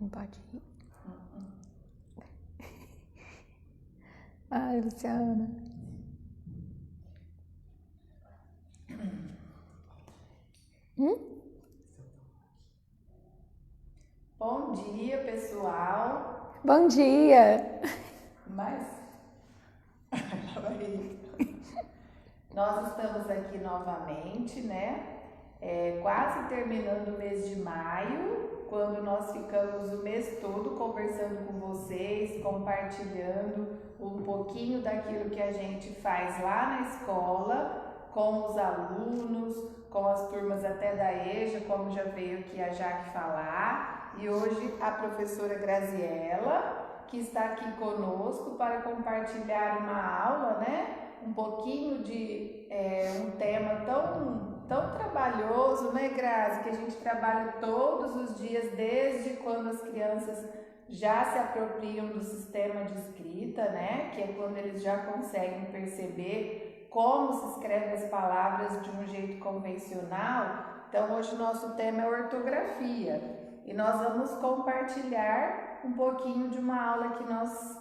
Não pode ir. Ai, Luciana. Bom dia, pessoal. Bom dia. Mas nós estamos aqui novamente, né? Quase terminando o mês de maio, quando nós ficamos o mês todo conversando com vocês, compartilhando um pouquinho daquilo que a gente faz lá na escola, com os alunos, com as turmas até da EJA, como já veio aqui a Jaque falar, e hoje a professora Graziela, que está aqui conosco para compartilhar uma aula, né? Um pouquinho de um tema tão trabalhoso, né, Grazi? Que a gente trabalha todos os dias, desde quando as crianças já se apropriam do sistema de escrita, né? Que é quando eles já conseguem perceber como se escreve as palavras de um jeito convencional. Então, hoje o nosso tema é ortografia e nós vamos compartilhar um pouquinho de uma aula que nós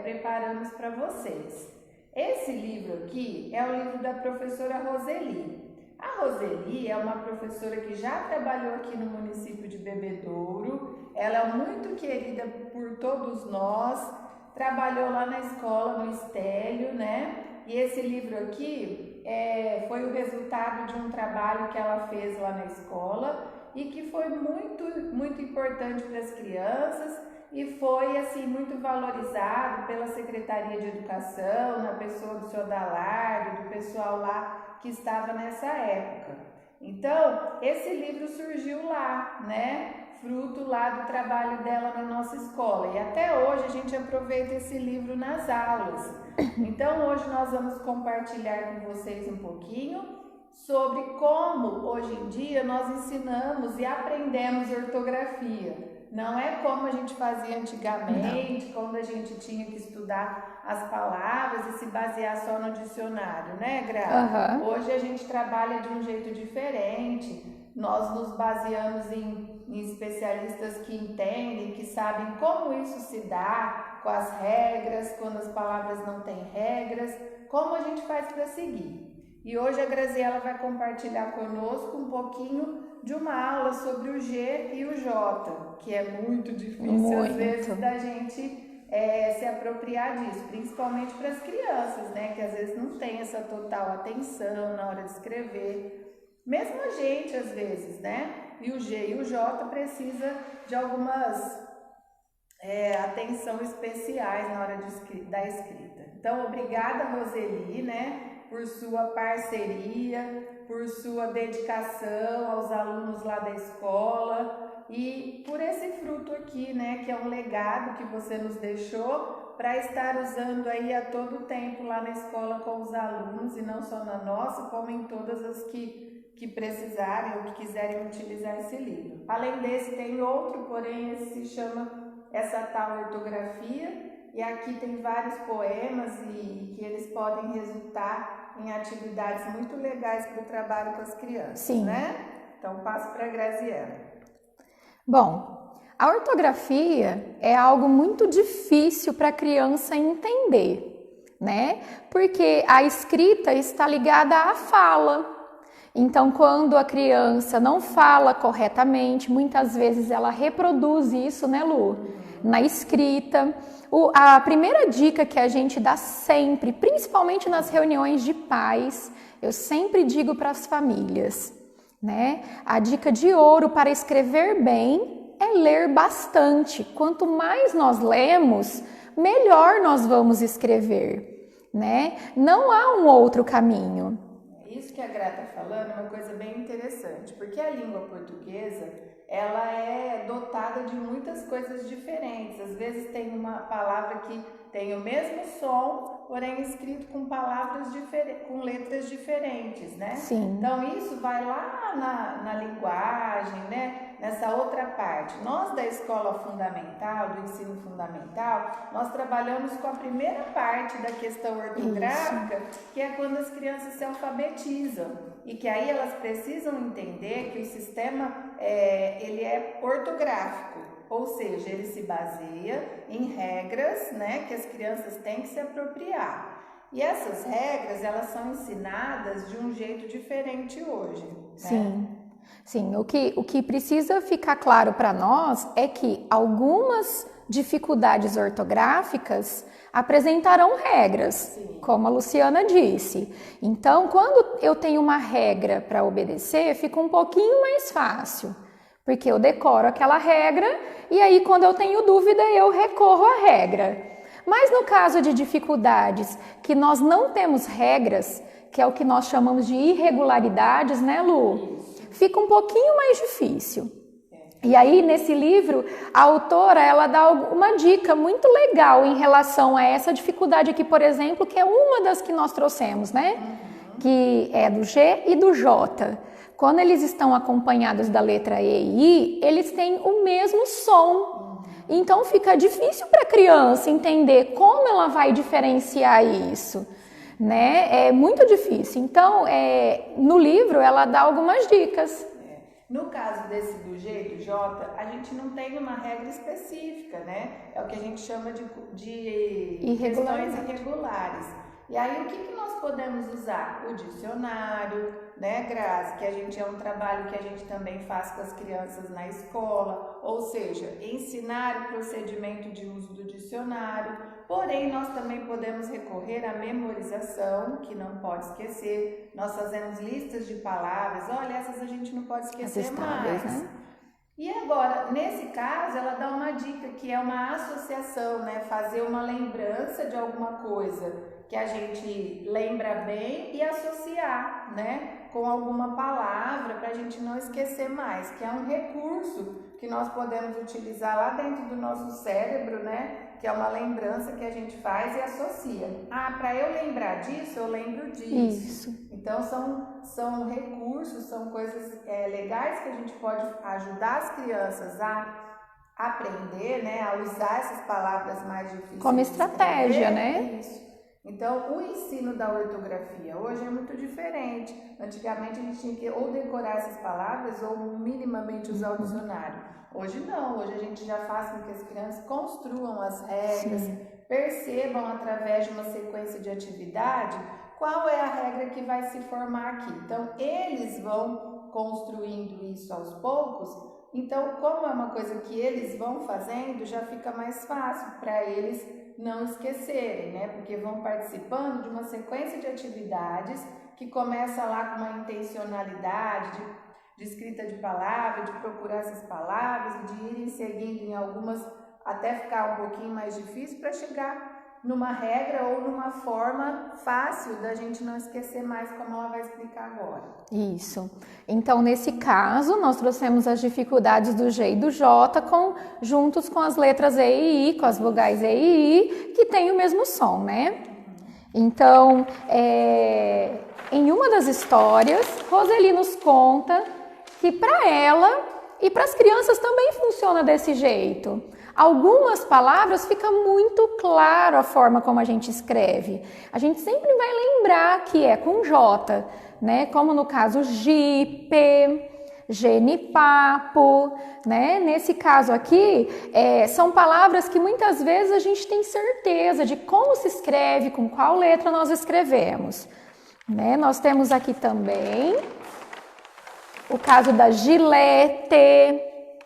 preparamos para vocês. Esse livro aqui é o livro da professora Roseli. A Roseli é uma professora que já trabalhou aqui no município de Bebedouro. Ela é muito querida por todos nós. Trabalhou lá na escola, no Estélio, né? E esse livro aqui foi o resultado de um trabalho que ela fez lá na escola e que foi muito importante para as crianças. E foi assim muito valorizado pela Secretaria de Educação, na pessoa do senhor Dalardo, do pessoal lá que estava nessa época. Então, esse livro surgiu lá, né? Fruto lá do trabalho dela na nossa escola. E até hoje a gente aproveita esse livro nas aulas. Então, hoje nós vamos compartilhar com vocês um pouquinho sobre como hoje em dia nós ensinamos e aprendemos ortografia. Não é como a gente fazia antigamente, quando a gente tinha que estudar as palavras e se basear só no dicionário, né, Gra? Hoje a gente trabalha de um jeito diferente, nós nos baseamos em especialistas que entendem, que sabem como isso se dá, com as regras, quando as palavras não têm regras, como a gente faz para seguir. E hoje a Graziela vai compartilhar conosco um pouquinho de uma aula sobre o G e o J, que é muito difícil às vezes da gente se apropriar disso, principalmente para as crianças, né? Que às vezes não tem essa total atenção na hora de escrever. Mesmo a gente às vezes, né? E o G e o J precisa de algumas atenção especiais na hora da escrita. Então, obrigada, Roseli, né? Por sua parceria, por sua dedicação aos alunos lá da escola e por esse fruto aqui, né, que é um legado que você nos deixou para estar usando aí a todo tempo lá na escola com os alunos e não só na nossa, como em todas as que precisarem ou que quiserem utilizar esse livro. Além desse tem outro, porém esse se chama Essa Tal Ortografia. E aqui tem vários poemas e que eles podem resultar em atividades muito legais para o trabalho com as crianças, né? Então, passo para a Graziela. Bom, a ortografia é algo muito difícil para a criança entender, né? Porque a escrita está ligada à fala. Então, quando a criança não fala corretamente, muitas vezes ela reproduz isso, né, Lu? Na escrita. A primeira dica que a gente dá sempre, principalmente nas reuniões de pais, eu sempre digo para as famílias, né? A dica de ouro para escrever bem é ler bastante. Quanto mais nós lemos, melhor nós vamos escrever, né? Não há um outro caminho. Isso que a Gra está falando é uma coisa bem interessante, porque a língua portuguesa, ela é dotada de muitas coisas diferentes. Às vezes tem uma palavra que tem o mesmo som, porém escrito com palavras com letras diferentes, né? Sim. Então isso vai lá na linguagem, né? Nessa outra parte. Nós da escola fundamental, do ensino fundamental, nós trabalhamos com a primeira parte da questão ortográfica, que é quando as crianças se alfabetizam. E que aí elas precisam entender que o sistema ele é ortográfico. ou seja, ele se baseia em regras, né, que as crianças têm que se apropriar. E essas regras, elas são ensinadas de um jeito diferente hoje, né? Sim. Sim, o que precisa ficar claro para nós é que algumas dificuldades ortográficas apresentarão regras, Sim. como a Luciana disse. Então, quando eu tenho uma regra para obedecer, fica um pouquinho mais fácil, porque eu decoro aquela regra e aí quando eu tenho dúvida eu recorro à regra. Mas no caso de dificuldades que nós não temos regras, que é o que nós chamamos de irregularidades, né, Lu? Fica um pouquinho mais difícil. E aí, nesse livro, a autora, ela dá uma dica muito legal em relação a essa dificuldade aqui, por exemplo, que é uma das que nós trouxemos, né? Que é do G e do J. Quando eles estão acompanhados da letra E e I, eles têm o mesmo som. Então, fica difícil para a criança entender como ela vai diferenciar isso. Né? É muito difícil. Então, no livro, ela dá algumas dicas. No caso desse do G e do J, a gente não tem uma regra específica, né? É o que a gente chama de questões irregulares. E aí, o que nós podemos usar? O dicionário, né, Grazi? Que a gente é um trabalho que a gente também faz com as crianças na escola, ou seja, ensinar o procedimento de uso do dicionário. Porém, nós também podemos recorrer à memorização, que não pode esquecer. Nós fazemos listas de palavras, olha, essas a gente não pode esquecer mais. Né? E agora, nesse caso, ela dá uma dica que é uma associação, né? Fazer uma lembrança de alguma coisa que a gente lembra bem e associar, né? Com alguma palavra para a gente não esquecer mais, que é um recurso que nós podemos utilizar lá dentro do nosso cérebro, né? Que é uma lembrança que a gente faz e associa. Ah, para eu lembrar disso, eu lembro disso. Isso. Então, são recursos, são coisas legais que a gente pode ajudar as crianças a aprender, né? A usar essas palavras mais difíceis. Como estratégia, né? Isso. Então, o ensino da ortografia hoje é muito diferente. Antigamente, a gente tinha que ou decorar essas palavras ou minimamente usar o dicionário. Hoje não, hoje a gente já faz com que as crianças construam as regras, percebam através de uma sequência de atividade qual é a regra que vai se formar aqui. Então, eles vão construindo isso aos poucos. Então, como é uma coisa que eles vão fazendo, já fica mais fácil para eles não esquecerem, né? Porque vão participando de uma sequência de atividades que começa lá com uma intencionalidade de escrita de palavras, de procurar essas palavras e de irem seguindo em algumas até ficar um pouquinho mais difícil para chegar numa regra ou numa forma fácil da gente não esquecer mais, como ela vai explicar agora. Isso. Então, nesse caso, nós trouxemos as dificuldades do G e do J juntos com as letras E e I, com as vogais E e I, que tem o mesmo som, né? Então, em uma das histórias, Roseli nos conta que para ela e para as crianças também funciona desse jeito. Algumas palavras fica muito claro a forma como a gente escreve. A gente sempre vai lembrar que é com J, né? Como no caso jipe, genipapo, né? Nesse caso aqui, são palavras que muitas vezes a gente tem certeza de como se escreve, com qual letra nós escrevemos. Né? Nós temos aqui também o caso da gilete,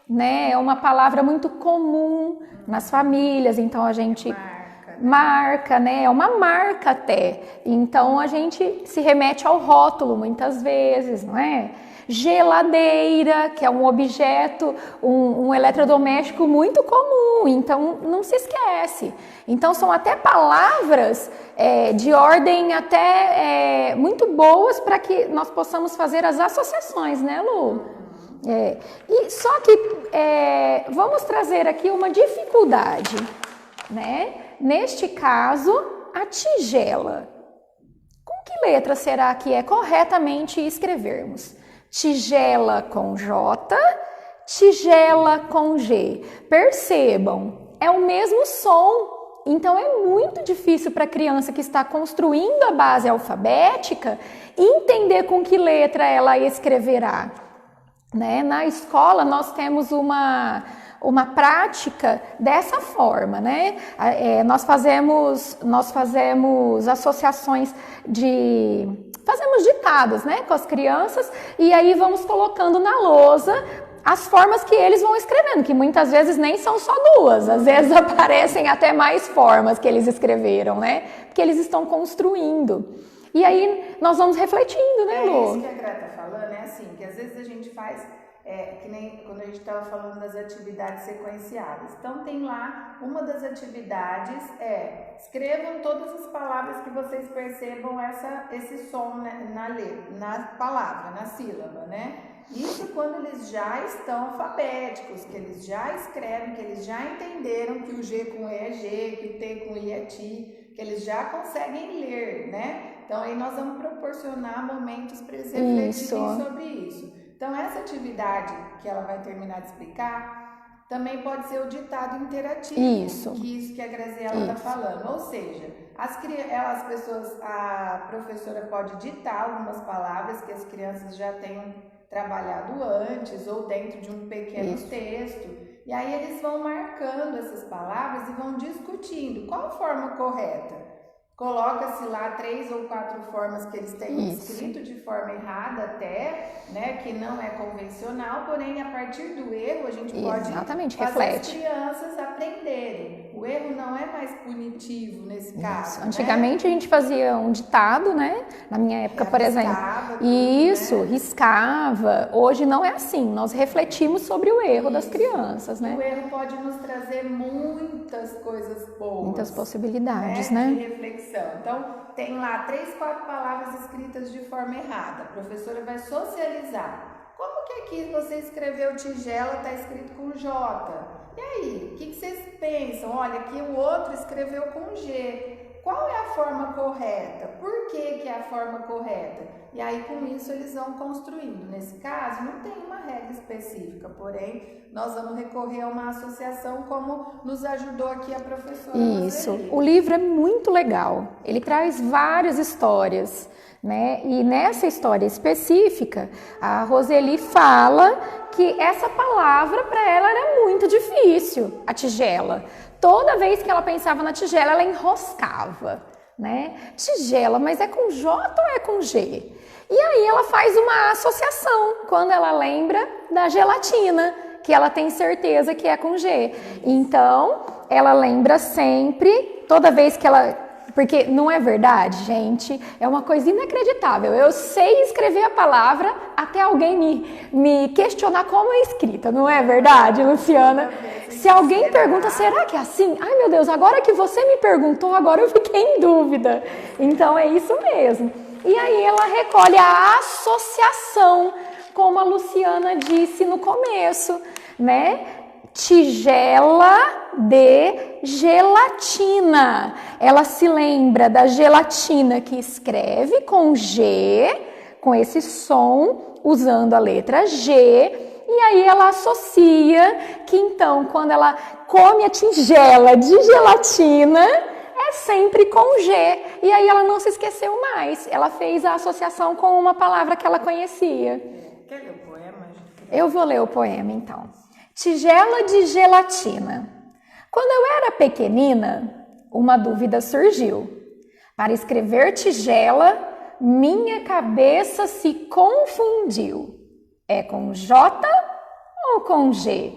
né? É uma palavra muito comum nas famílias, então a gente marca, né? É uma marca até. Então a gente se remete ao rótulo muitas vezes, não é? Geladeira, que é um objeto, um eletrodoméstico muito comum, então não se esquece. Então são até palavras de ordem até muito boas para que nós possamos fazer as associações, né, Lu? E só que vamos trazer aqui uma dificuldade, né? Neste caso, a tigela. Com que letra será que é corretamente escrevermos? Tigela com J, tigela com G. Percebam, é o mesmo som. Então é muito difícil para a criança que está construindo a base alfabética entender com que letra ela escreverá. Né? Na escola nós temos uma uma prática dessa forma, né? Nós fazemos associações fazemos ditados, né, com as crianças, e aí vamos colocando na lousa as formas que eles vão escrevendo, que muitas vezes nem são só duas, às vezes aparecem até mais formas que eles escreveram, né? Porque eles estão construindo. E aí nós vamos refletindo, né, Lu? Isso que a Gra tá falando, é assim, que às vezes a gente faz, que nem quando a gente estava falando das atividades sequenciadas. Então tem lá, uma das atividades escrevam todas as palavras que vocês percebam esse som, né, na palavra, na sílaba, né? Isso quando eles já estão alfabéticos, que eles já escrevem, que eles já entenderam que o G com E é G, que o T com I é Ti, que eles já conseguem ler, né? Então aí nós vamos proporcionar momentos para eles refletirem sobre isso. Então essa atividade que ela vai terminar de explicar também pode ser o ditado interativo, isso que a Graziela está falando. Ou seja, a professora pode ditar algumas palavras que as crianças já tenham trabalhado antes ou dentro de um pequeno texto, e aí eles vão marcando essas palavras e vão discutindo qual a forma correta. Coloca-se lá 3 ou 4 formas que eles têm escrito de forma errada até, né, que não é convencional, porém a partir do erro a gente pode fazer as crianças aprenderem. O erro não é mais punitivo nesse caso. Antigamente, né, a gente fazia um ditado, né? Na minha época, por exemplo. Riscava. Hoje não é assim. Nós refletimos sobre o erro das crianças, né? O erro pode nos trazer muitas coisas boas. Muitas possibilidades, né? De reflexão. Então, tem lá 3, 4 palavras escritas de forma errada. A professora vai socializar. Como que aqui você escreveu tigela, está escrito com J? E aí, o que vocês pensam? Olha, aqui o outro escreveu com G. Qual é a forma correta? Por que é a forma correta? E aí, com isso, eles vão construindo. Nesse caso, não tem uma regra específica, porém, nós vamos recorrer a uma associação, como nos ajudou aqui a professora. Isso. O livro é muito legal. Ele traz várias histórias, né? E nessa história específica, a Roseli fala que essa palavra para ela era muito difícil, a tigela. Toda vez que ela pensava na tigela, ela enroscava, né? Tigela, mas é com J ou é com G? E aí ela faz uma associação quando ela lembra da gelatina, que ela tem certeza que é com G. Então, ela lembra sempre, toda vez que ela... Porque não é verdade, gente, é uma coisa inacreditável. Eu sei escrever a palavra até alguém me questionar como é escrita, não é verdade, Luciana? Se alguém pergunta, será que é assim? Ai, meu Deus, agora que você me perguntou, agora eu fiquei em dúvida. Então, é isso mesmo. E aí ela recolhe a associação, como a Luciana disse no começo, né? Tigela de gelatina. Ela se lembra da gelatina que escreve com G, com esse som, usando a letra G, e aí ela associa que então quando ela come a tigela de gelatina, é sempre com G. E aí ela não se esqueceu mais. Ela fez a associação com uma palavra que ela conhecia. Quer ler o poema? Eu vou ler o poema então. Tigela de gelatina. Quando eu era pequenina, uma dúvida surgiu. Para escrever tigela, minha cabeça se confundiu. É com J ou com G?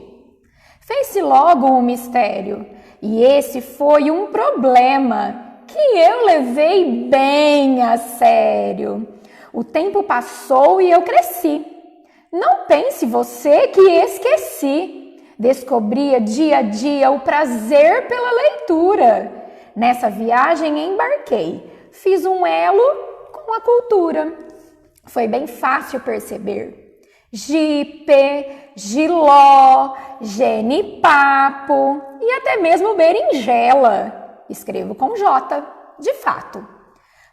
Fez-se logo um mistério, e esse foi um problema que eu levei bem a sério. O tempo passou e eu cresci. Não pense você que esqueci. Descobria dia a dia o prazer pela leitura. Nessa viagem embarquei. Fiz um elo com a cultura. Foi bem fácil perceber. Jipe, jiló, genipapo e até mesmo berinjela. Escrevo com J, de fato.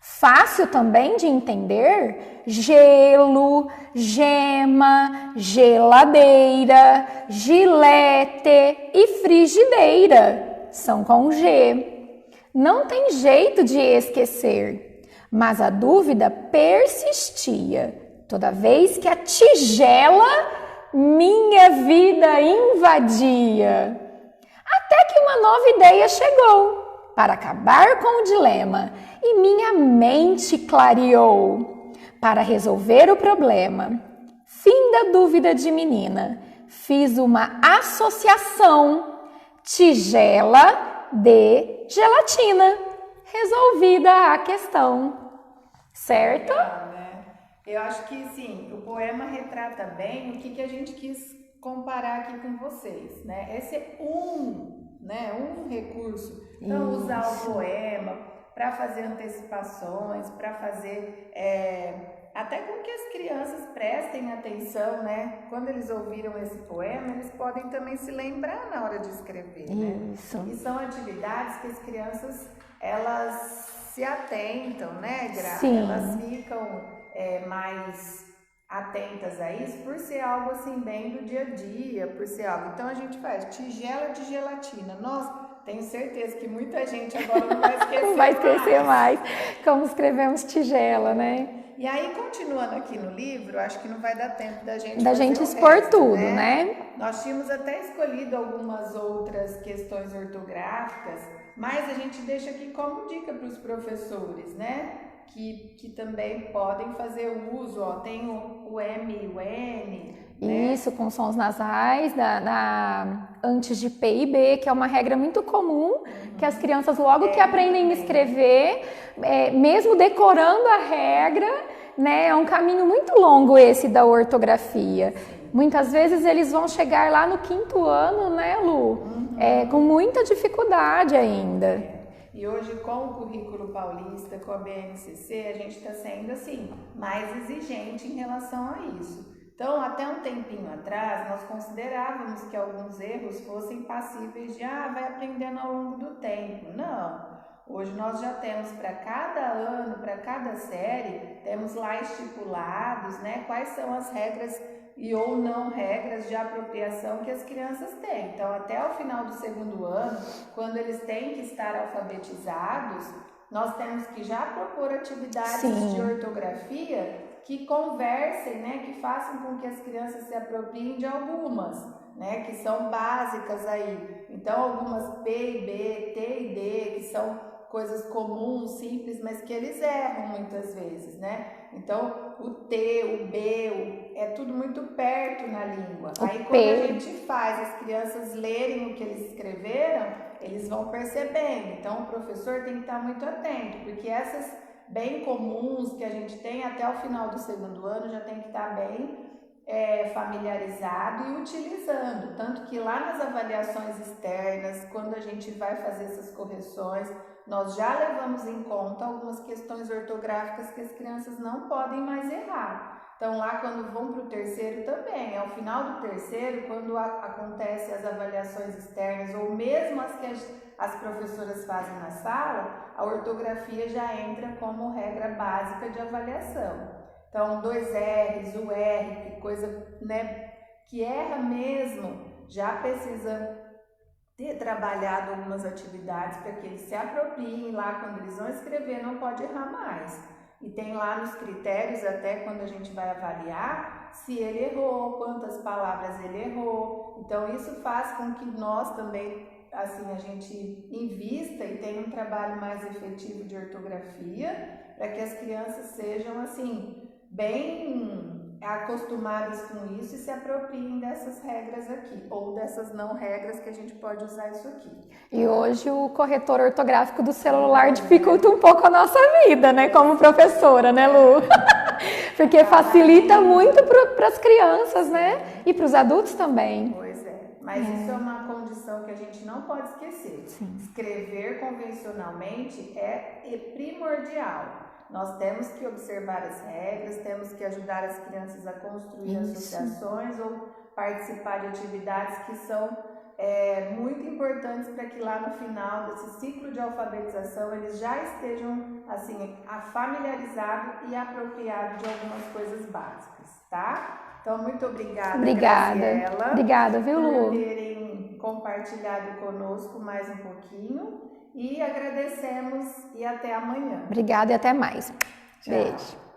Fácil também de entender, gelo, gema, geladeira, gilete e frigideira são com G. Não tem jeito de esquecer, mas a dúvida persistia toda vez que a tigela minha vida invadia. Até que uma nova ideia chegou para acabar com o dilema e minha mente clareou para resolver o problema. Fim da dúvida de menina. Fiz uma associação tigela de gelatina. Resolvida a questão. Certo? Eu acho que sim, o poema retrata bem o que a gente quis comparar aqui com vocês, né? Esse é um recurso. Então, usar o poema para fazer antecipações, para fazer até com que as crianças prestem atenção, né? Quando eles ouviram esse poema, eles podem também se lembrar na hora de escrever, né? Isso. E são atividades que as crianças, elas se atentam, né, Gra? Sim. Elas ficam mais atentas a isso por ser algo assim bem do dia a dia, por ser algo. Então a gente faz tigela de gelatina. Nossa, tenho certeza que muita gente agora não vai esquecer não vai esquecer mais como escrevemos tigela, né? E aí, continuando aqui no livro, acho que não vai dar tempo da gente expor resto, tudo, né? Nós tínhamos até escolhido algumas outras questões ortográficas, mas a gente deixa aqui como dica para os professores, né? Que também podem fazer uso, ó, tem o M e o N. Né? Isso, com sons nasais, antes de P e B, que é uma regra muito comum, que as crianças logo que aprendem a escrever, mesmo decorando a regra, né, é um caminho muito longo esse da ortografia. Muitas vezes eles vão chegar lá no 5º ano, né, Lu? Com muita dificuldade ainda. E hoje, com o currículo paulista, com a BNCC, a gente está sendo, assim, mais exigente em relação a isso. Então, até um tempinho atrás, nós considerávamos que alguns erros fossem passíveis de, vai aprendendo ao longo do tempo. Não. Hoje nós já temos para cada ano, para cada série, temos lá estipulados, né, quais são as regras e ou não regras de apropriação que as crianças têm. Então, até o final do 2º ano, quando eles têm que estar alfabetizados, nós temos que já propor atividades de ortografia que conversem, né, que façam com que as crianças se apropriem de algumas, né, que são básicas aí. Então, algumas P e B, T e D, que são coisas comuns, simples, mas que eles erram muitas vezes, né? Então, o T, o B, é tudo muito perto na língua. Aí, quando a gente faz as crianças lerem o que eles escreveram, eles vão percebendo. Então, o professor tem que estar muito atento, porque essas bem comuns que a gente tem até o final do 2º ano já tem que estar bem familiarizado e utilizando. Tanto que lá nas avaliações externas, quando a gente vai fazer essas correções, nós já levamos em conta algumas questões ortográficas que as crianças não podem mais errar. Então lá quando vão para o 3º também, ao final do 3º, quando acontecem as avaliações externas ou mesmo as que as professoras fazem na sala, a ortografia já entra como regra básica de avaliação. Então 2 R's, o R, que coisa, né, que erra mesmo, já precisa ter trabalhado algumas atividades para que eles se apropriem lá quando eles vão escrever, não pode errar mais. E tem lá nos critérios, até quando a gente vai avaliar, se ele errou, quantas palavras ele errou. Então isso faz com que nós também, assim, a gente invista e tenha um trabalho mais efetivo de ortografia, para que as crianças sejam, assim, bem acostumadas com isso e se apropriem dessas regras aqui, ou dessas não regras que a gente pode usar isso aqui. E hoje o corretor ortográfico do celular dificulta um pouco a nossa vida, né, como professora, né, Lu? Porque facilita muito para as crianças, né, e para os adultos também. Pois é, mas isso é uma condição que a gente não pode esquecer. Sim. Escrever convencionalmente é primordial. Nós temos que observar as regras, temos que ajudar as crianças a construir associações ou participar de atividades que são muito importantes para que lá no final desse ciclo de alfabetização eles já estejam assim familiarizados e apropriados de algumas coisas básicas, tá? Então, muito obrigada, Graziela. Obrigada, viu, Lu? Por terem compartilhado conosco mais um pouquinho. E agradecemos e até amanhã. Obrigada e até mais. Tchau. Beijo.